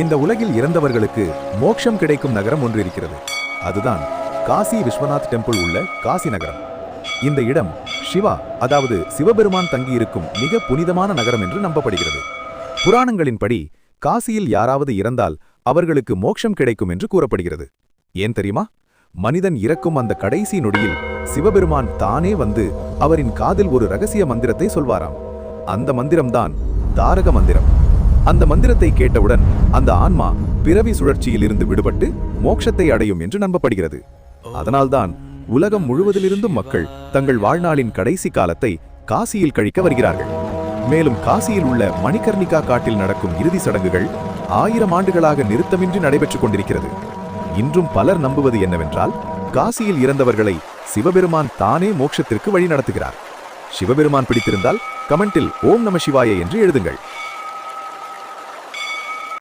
இந்த உலகில் இறந்தவர்களுக்கு மோட்சம் கிடைக்கும் நகரம் ஒன்று இருக்கிறது. அதுதான் காசி விஸ்வநாத் டெம்பிள் உள்ள காசி நகரம். இந்த இடம் சிவா, அதாவது சிவபெருமான் தங்கியிருக்கும் மிக புனிதமான நகரம் என்று நம்பப்படுகிறது. புராணங்களின்படி காசியில் யாராவது இறந்தால் அவர்களுக்கு மோட்சம் கிடைக்கும் என்று கூறப்படுகிறது. ஏன் தெரியுமா? மனிதன் இறக்கும் அந்த கடைசி நொடியில் சிவபெருமான் தானே வந்து அவரின் காதில் ஒரு ரகசிய மந்திரத்தை சொல்வாராம். அந்த மந்திரம்தான் தாரக மந்திரம். அந்த மந்திரத்தை கேட்டவுடன் அந்த ஆன்மா பிறவி சுழற்சியில் இருந்து விடுபட்டு மோட்சத்தை அடையும் என்று நம்பப்படுகிறது. அதனால்தான் உலகம் முழுவதிலிருந்தும் மக்கள் தங்கள் வாழ்நாளின் கடைசி காலத்தை காசியில் கழிக்க வருகிறார்கள். மேலும் காசியில் உள்ள மணிகர்ணிகா காட்டில் நடக்கும் இறுதி சடங்குகள் 1000 ஆண்டுகளாக நிறுத்தமின்றி நடைபெற்றுக் கொண்டிருக்கிறது. இன்றும் பலர் நம்புவது என்னவென்றால், காசியில் இறந்தவர்களை சிவபெருமான் தானே மோட்சத்திற்கு வழி நடத்துகிறார். சிவபெருமான் பிடித்திருந்தால் கமெண்டில் ஓம் நம சிவாய என்று எழுதுங்கள்.